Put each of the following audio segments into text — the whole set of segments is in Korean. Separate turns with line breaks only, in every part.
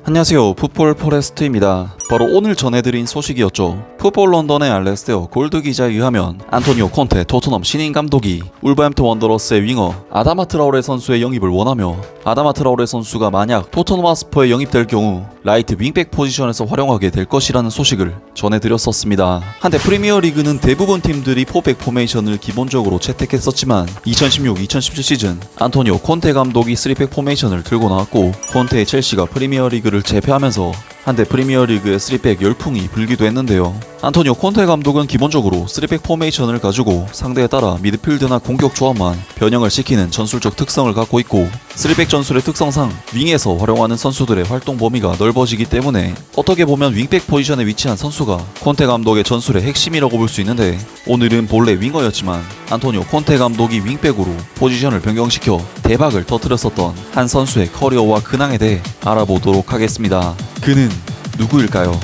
안녕하세요, 풋볼 포레스트입니다. 바로 오늘 전해드린 소식이었죠. 풋볼 런던의 알레스테어 골드 기자에 의하면 안토니오 콘테 토트넘 신인 감독이 울버햄튼 원더러스의 윙어 아다마 트라오레 선수의 영입을 원하며 아다마 트라오레 선수가 만약 토트넘 하스퍼에 영입될 경우 라이트 윙백 포지션에서 활용하게 될 것이라는 소식을 전해드렸었습니다. 한때 프리미어리그는 대부분 팀들이 4백 포메이션을 기본적으로 채택했었지만 2016-2017 시즌 안토니오 콘테 감독이 3백 포메이션을 들고 나왔고 콘테의 첼시가 프리미어리그를 제패하면서 한때 프리미어리그의 3백 열풍이 불기도 했는데요. 안토니오 콘테 감독은 기본적으로 3백 포메이션을 가지고 상대에 따라 미드필드나 공격 조합만 변형을 시키는 전술적 특성을 갖고 있고 3백 전술의 특성상 윙에서 활용하는 선수들의 활동 범위가 넓어지기 때문에 어떻게 보면 윙백 포지션에 위치한 선수가 콘테 감독의 전술의 핵심이라고 볼 수 있는데 오늘은 본래 윙어였지만 안토니오 콘테 감독이 윙백으로 포지션을 변경시켜 대박을 터뜨렸었던 한 선수의 커리어와 근황에 대해 알아보도록 하겠습니다. 그는 누구일까요?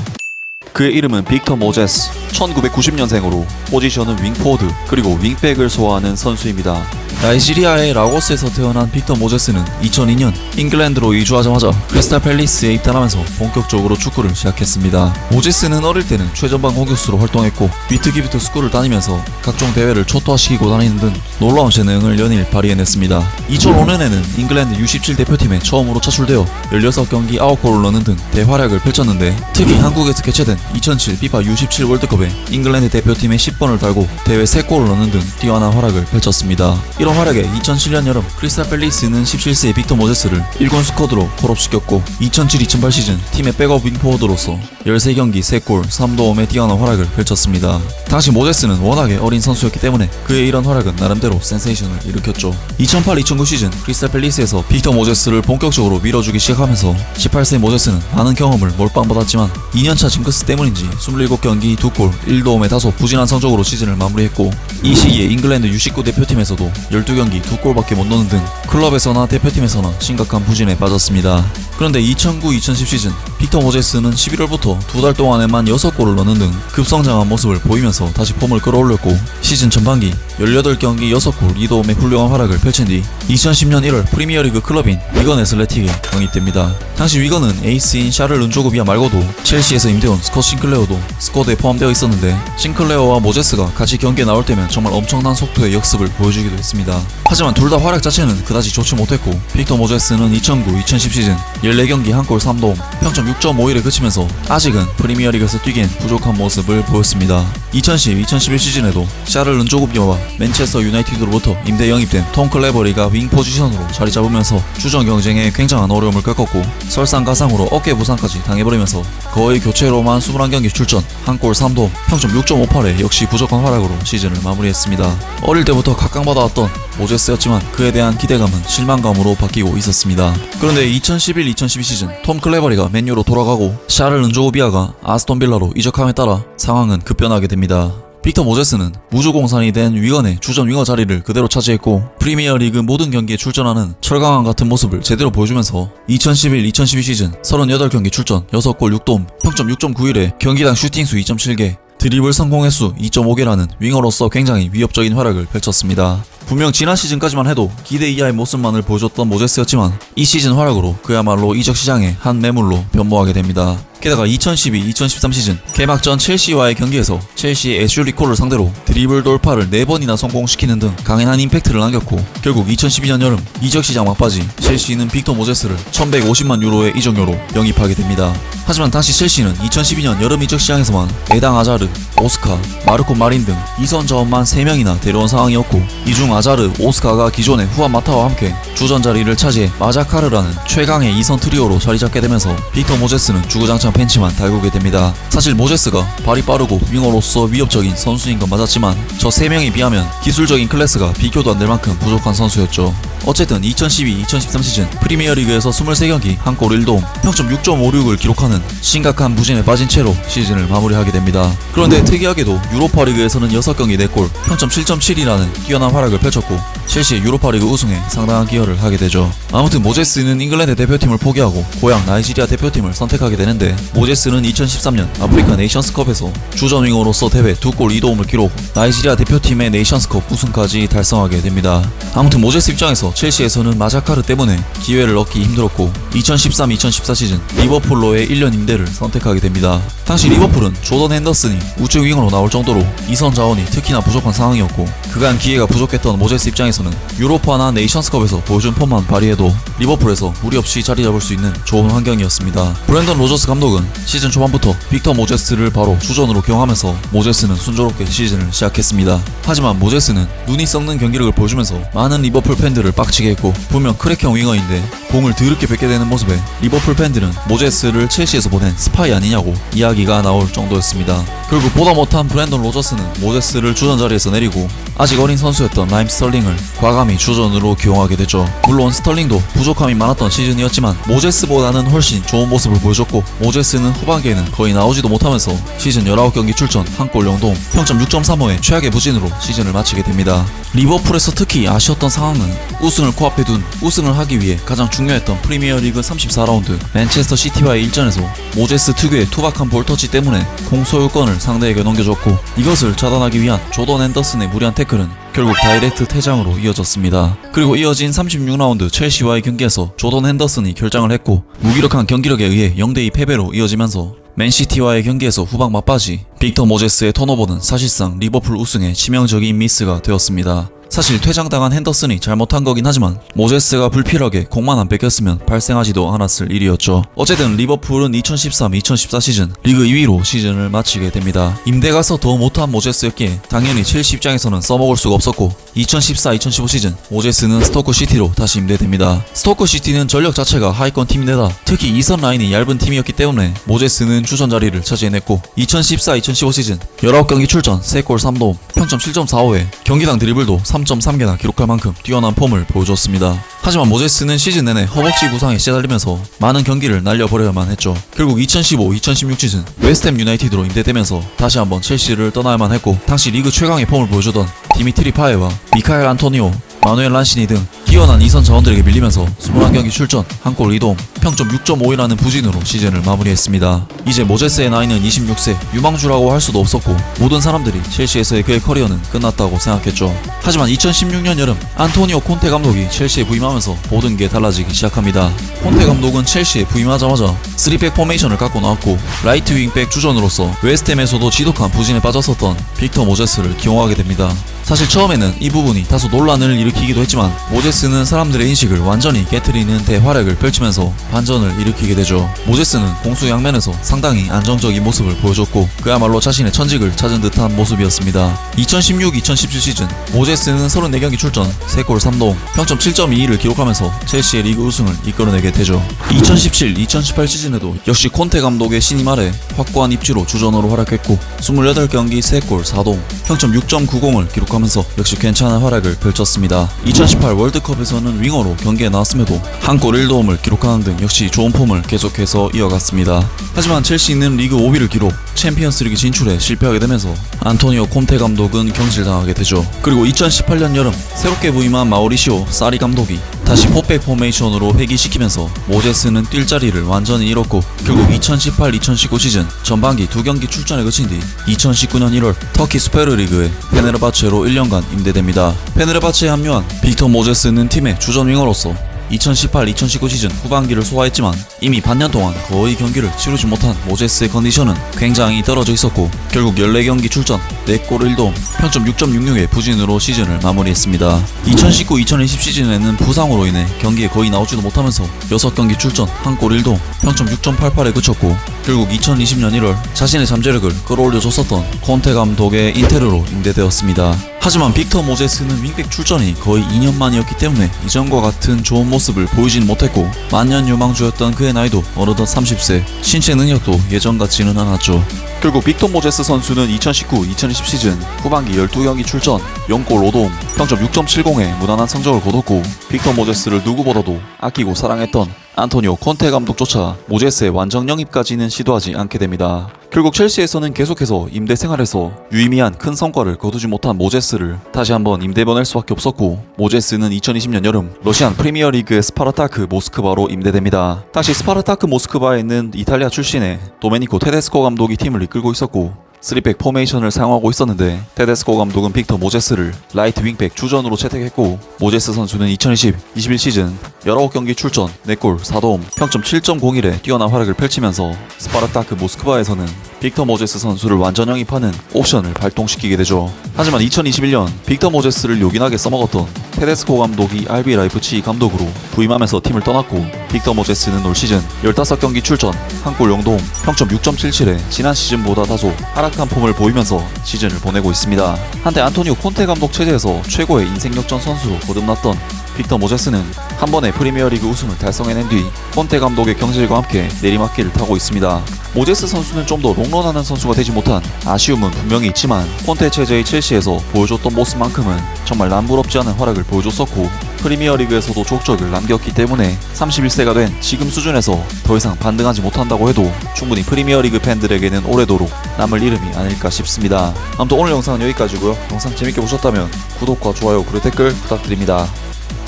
그의 이름은 빅터 모제스, 1990년생으로 포지션은 윙포워드 그리고 윙백을 소화하는 선수입니다. 나이지리아의 라고스에서 태어난 빅터 모제스는 2002년 잉글랜드로 이주하자마자 크리스탈 팰리스에 입단하면서 본격적으로 축구를 시작했습니다. 모제스는 어릴 때는 최전방 공격수로 활동했고 위트기프트 스쿨을 다니면서 각종 대회를 초토화시키고 다니는 등 놀라운 재능을 연일 발휘해냈습니다. 2005년에는 잉글랜드 U17 대표팀에 처음으로 차출되어 16경기 9골을 넣는 등 대활약을 펼쳤는데 특히 한국에서 개최된 2007 FIFA U17 월드컵에 잉글랜드 대표팀에 10번을 달고 대회 3골을 넣는 등 뛰어난 활약을 펼쳤습니다. 이런 활약에 2007년 여름 크리스탈 팰리스는 17세의 빅터 모제스를 1군 스쿼드로 콜업시켰고 2007-2008 시즌 팀의 백업 윙포워드로서 13경기 3골 3도움의 뛰어난 활약을 펼쳤습니다. 당시 모제스는 워낙에 어린 선수였기 때문에 그의 이런 활약은 나름대로 센세이션을 일으켰죠. 2008-2009 시즌 크리스탈 팰리스에서 빅터 모제스를 본격적으로 밀어주기 시작하면서 18세 모제스는 많은 경험을 몰빵받았지만 2년차 징크스 때문인지 27경기 2골 1도움의 다소 부진한 성적으로 시즌을 마무리했고 이 시기에 잉글랜드 U19 대표팀에서도 12경기 2골밖에 못 넣는 등 클럽에서나 대표팀에서나 심각한 부진에 빠졌습니다. 그런데 2009-2010 시즌 빅터 모제스는 11월부터 2달 동안에만 6골을 넣는 등 급성장한 모습을 보이면서 다시 폼을 끌어올렸고 시즌 전반기 18경기 6골 2도움의 훌륭한 활약을 펼친 뒤 2010년 1월 프리미어리그 클럽인 위건 애슬레틱에 영입됩니다. 당시 위건은 에이스인 샤를 른조그비아 말고도 첼시에서 임대온 스콧 싱클레어도 스쿼드에 포함되어 있었는데 싱클레어와 모제스가 같이 경기에 나올 때면 정말 엄청난 속도의 역습을 보여주기도 했습니다. 하지만 둘 다 활약 자체는 그다지 좋지 못했고 빅터 모제스는 2009-2010 시즌 14경기 1골 3도움 평점 6.51에 그치면서 아직은 프리미어리그에서 뛰기엔 부족한 모습을 보였습니다. 2010-2011 시즌에도 샤를 른조그비아와 맨체스터 유나이티드로부터 임대 영입된 톰 클레버리가 윙 포지션으로 자리 잡으면서 주전 경쟁에 굉장한 어려움을 겪었고 설상가상으로 어깨 부상까지 당해버리면서 거의 교체로만 21경기 출전 1골 3도움 평점 6.58에 역시 부족한 활약으로 시즌을 마무리했습니다. 어릴 때부터 각광받아왔던 모제스였지만 그에 대한 기대감은 실망감으로 바뀌고 있었습니다. 그런데 2011-2012 시즌 톰 클레버리가 맨유로 돌아가고 샤를 른조그비아가 아스톤빌라로 이적함에 따라 상황은 급변하게 됩니다. 빅터 모제스는 무주공산이 된 위건의 주전 윙어 자리를 그대로 차지했고 프리미어리그 모든 경기에 출전하는 철강왕 같은 모습을 제대로 보여주면서 2011-2012 시즌 38경기 출전 6골 6도움 평점 6.91에 경기당 슈팅수 2.7개 드리블 성공 횟수 2.5개라는 윙어로서 굉장히 위협적인 활약을 펼쳤습니다. 분명 지난 시즌까지만 해도 기대 이하의 모습만을 보여줬던 모제스였지만 이 시즌 활약으로 그야말로 이적 시장의 한 매물로 변모하게 됩니다. 게다가 2012-2013 시즌 개막전 첼시와의 경기에서 첼시의 애슐리 콜을 상대로 드리블 돌파를 4번이나 성공시키는 등 강인한 임팩트를 남겼고 결국 2012년 여름 이적시장 막바지 첼시는 빅터 모제스를 1150만 유로의 이적료로 영입하게 됩니다. 하지만 당시 첼시는 2012년 여름 이적시장에서만 에당 아자르, 오스카, 마르코 마린 등 2선 자원만 3명이나 데려온 상황이었고 이 중 아자르, 오스카가 기존의 후안 마타와 함께 주전 자리를 차지해 마자카르라는 최강의 2선 트리오로 자리 잡게 되면서 빅터 모제스는 주구장창 팬츠만 달구게 됩니다. 사실 모제스가 발이 빠르고 윙어로서 위협적인 선수인 건 맞았지만 저 3명에 비하면 기술적인 클래스가 비교도 안 될 만큼 부족한 선수였죠. 어쨌든 2012-2013 시즌 프리미어리그에서 23경기 1골 1도움 평점 6.56을 기록하는 심각한 부진에 빠진 채로 시즌을 마무리하게 됩니다. 그런데 특이하게도 유로파리그에서는 6경기 4골 평점 7.7이라는 뛰어난 활약을 펼쳤고 첼시의 유로파리그 우승에 상당한 기여를 하게 되죠. 아무튼 모제스는 잉글랜드 대표팀을 포기하고 고향 나이지리아 대표팀을 선택하게 되는데 모제스는 2013년 아프리카 네이션스컵에서 주전 윙어로서 대회 2골 2도움을 기록 나이지리아 대표팀의 네이션스컵 우승까지 달성하게 됩니다. 아무튼 모제스 입장에서 그러면서 첼시에서는 마자카르 때문에 기회를 얻기 힘들었고 2013-2014 시즌 리버풀로의 1년 임대를 선택하게 됩니다. 당시 리버풀은 조던 핸더슨이 우측 윙어로 나올 정도로 이선 자원이 특히나 부족한 상황이었고 그간 기회가 부족했던 모제스 입장에서는 유로파나 네이션스컵에서 보여준 폼만 발휘해도 리버풀에서 무리 없이 자리 잡을 수 있는 좋은 환경이었습니다. 브랜던 로저스 감독은 시즌 초반부터 빅터 모제스를 바로 주전으로 기용하면서 모제스는 순조롭게 시즌을 시작했습니다. 하지만 모제스는 눈이 썩는 경기력을 보여주면서 많은 리버풀 팬들을 빡치게 했고 분명 크랙형 윙어인데 공을 드럽게 뺏게 되는 모습에 리버풀 팬들은 모제스를 첼시에서 보낸 스파이 아니냐고 이야기가 나올 정도였습니다. 결국 보다 못한 브랜던 로저스는 모제스를 주전 자리에서 내리고 아직 어린 선수였던 라임 스털링을 과감히 주전으로 기용하게 되죠. 물론 스털링도 부족함이 많았던 시즌이었지만 모제스보다는 훨씬 좋은 모습을 보여줬고 모제스는 후반기에는 거의 나오지도 못하면서 시즌 19경기 출전 1골 0도움 평점 6.35의 최악의 부진으로 시즌을 마치게 됩니다. 리버풀에서 특히 아쉬웠던 상황은 우승을 코앞에 둔 우승을 하기 위해 가장 중요했던 프리미어리그 34라운드 맨체스터 시티와의 일전에서 모제스 특유의 투박한 볼터치 때문에 공 소유권을 상대에게 넘겨줬고 이것을 차단하기 위한 조던 앤더슨의 무리한 태클은 결국 다이렉트 퇴장으로 이어졌습니다. 그리고 이어진 36라운드 첼시와의 경기에서 조던 핸더슨이 결장을 했고 무기력한 경기력에 의해 0대2 패배로 이어지면서 맨시티와의 경기에서 후방 맞바지 빅터 모제스의 턴오버는 사실상 리버풀 우승에 치명적인 미스가 되었습니다. 사실 퇴장당한 핸더슨이 잘못한 거긴 하지만 모제스가 불필요하게 공만 안 뺏겼으면 발생하지도 않았을 일이었죠. 어쨌든 리버풀은 2013-2014 시즌 리그 2위로 시즌을 마치게 됩니다. 임대 가서 더 못한 모제스였기에 당연히 첼시 입장에서는 써먹을 수가 없었고 2014-2015 시즌 모제스는 스토크 시티로 다시 임대됩니다. 스토크 시티는 전력 자체가 하위권 팀인데다 특히 2선 라인이 얇은 팀이었기 때문에 모제스는 주전 자리를 차지해냈고 2014-2015 시즌 19경기 출전 3골 3도움 평점 7.45에 경기당 드리블도 3.3개나 기록할 만큼 뛰어난 폼을 보여줬습니다. 하지만 모제스는 시즌 내내 허벅지 부상에 시달리면서 많은 경기를 날려버려야만 했죠. 결국 2015-2016 시즌 웨스트햄 유나이티드로 임대되면서 다시 한번 첼시를 떠나야만 했고 당시 리그 최강의 폼을 보여주던 디미트리 파에와 미카엘 안토니오, 마누엘 란시니 등 뛰어난 이선 자원들에게 밀리면서 21경기 출전 1골 2도움 평점 6.5이라는 부진으로 시즌을 마무리했습니다. 이제 모제스의 나이는 26세 유망주라고 할 수도 없었고 모든 사람들이 첼시에서의 그의 커리어는 끝났다고 생각했죠. 하지만 2016년 여름 안토니오 콘테 감독이 첼시에 부임하면서 모든 게 달라지기 시작합니다. 콘테 감독은 첼시에 부임하자마자 3백 포메이션을 갖고 나왔고 라이트 윙백 주전으로서 웨스트햄에서도 지독한 부진에 빠졌었던 빅터 모제스를 기용하게 됩니다. 사실 처음에는 이 부분이 다소 논란을 일으키기도 했지만 모제스는 사람들의 인식을 완전히 깨트리는 대활약을 펼치면서 반전을 일으키게 되죠. 모제스는 공수 양면에서 상당히 안정적인 모습을 보여줬고 그야말로 자신의 천직을 찾은 듯한 모습이었습니다. 2016-2017 시즌 모제스는 34경기 출전 3골 3도움 평점 7.22를 기록하면서 첼시의 리그 우승을 이끌어내게 되죠. 2017-2018 시즌에도 역시 콘테 감독의 신임 아래 확고한 입지로 주전으로 활약했고 28경기 3골 4도움 평점 6.90을 기록하면서 역시 괜찮은 활약을 펼쳤습니다. 2018 월드컵에서는 윙어로 경기에 나왔음에도 1골 1도움을 기록하는 등 역시 좋은 폼을 계속해서 이어갔습니다. 하지만 첼시는 리그 5위를 기록 챔피언스리그 진출에 실패하게 되면서 안토니오 콘테 감독은 경질당하게 되죠. 그리고 2018년 여름 새롭게 부임한 마우리시오 사리 감독이 다시 포백 포메이션으로 회귀시키면서 모제스는 뛸 자리를 완전히 잃었고 결국 2018-2019 시즌 전반기 2경기 출전에 그친 뒤 2019년 1월 터키 스페르리그에 페네르바체로 1년간 임대됩니다. 페네르바체에 합류한 빅터 모제스는 팀의 주전 윙어로서 2018-2019 시즌 후반기를 소화했지만 이미 반년 동안 거의 경기를 치르지 못한 모제스의 컨디션은 굉장히 떨어져 있었고 결국 14경기 출전 4골 1도움 평점 6.66의 부진으로 시즌을 마무리했습니다. 2019-2020 시즌에는 부상으로 인해 경기에 거의 나오지도 못하면서 6경기 출전 1골 1도움 평점 6.88에 그쳤고 결국 2020년 1월 자신의 잠재력을 끌어올려줬었던 콘테 감독의 인테르로 임대되었습니다. 하지만 빅터 모제스는 윙백 출전이 거의 2년 만이었기 때문에 이전과 같은 좋은 모습을 보이진 못했고 만년 유망주였던 그의 나이도 어느덧 30세 신체 능력도 예전 같지는 않았죠. 결국 빅터 모제스 선수는 2019-2020 시즌 후반기 12경기 출전 0골 5도움 평점 6.70의 무난한 성적을 거뒀고 빅터 모제스를 누구보다도 아끼고 사랑했던 안토니오 콘테 감독조차 모제스의 완전 영입까지는 시도하지 않게 됩니다. 결국 첼시에서는 계속해서 임대 생활에서 유의미한 큰 성과를 거두지 못한 모제스를 다시 한번 임대 보낼 수밖에 없었고 모제스는 2020년 여름 러시안 프리미어리그의 스파르타크 모스크바로 임대됩니다. 당시 스파르타크 모스크바에 있는 이탈리아 출신의 도메니코 테데스코 감독이 팀을 이끌고 있었고 3백 포메이션을 사용하고 있었는데 테데스코 감독은 빅터 모제스를 라이트 윙백 주전으로 채택했고 모제스 선수는 2020-21 시즌 19경기 출전 4골 4도움 평점 7.01에 뛰어난 활약을 펼치면서 스파르타크 모스크바에서는 빅터 모제스 선수를 완전 영입하는 옵션을 발동시키게 되죠. 하지만 2021년 빅터 모제스를 요긴하게 써먹었던 테데스코 감독이 RB 라이프치히 감독으로 부임하면서 팀을 떠났고 빅터 모제스는 올 시즌 15경기 출전 1골 0도움 평점 6.77에 지난 시즌보다 다소 하락한 폼을 보이면서 시즌을 보내고 있습니다. 한때 안토니오 콘테 감독 체제에서 최고의 인생 역전 선수로 거듭났던 빅터 모제스는 한 번에 프리미어리그 우승을 달성해낸 뒤 콘테 감독의 경질과 함께 내리막길을 타고 있습니다. 모제스 선수는 좀 더 롱런하는 선수가 되지 못한 아쉬움은 분명히 있지만 콘테 체제의 첼시에서 보여줬던 모습만큼은 정말 남부럽지 않은 활약을 보여줬었고 프리미어리그에서도 족적을 남겼기 때문에 31세가 된 지금 수준에서 더 이상 반등하지 못한다고 해도 충분히 프리미어리그 팬들에게는 오래도록 남을 이름이 아닐까 싶습니다. 아무튼 오늘 영상은 여기까지고요. 영상 재밌게 보셨다면 구독과 좋아요 그리고 댓글 부탁드립니다.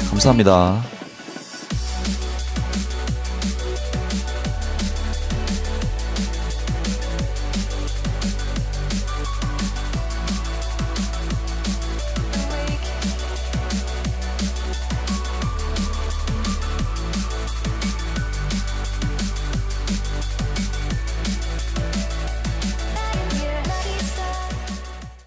감사합니다.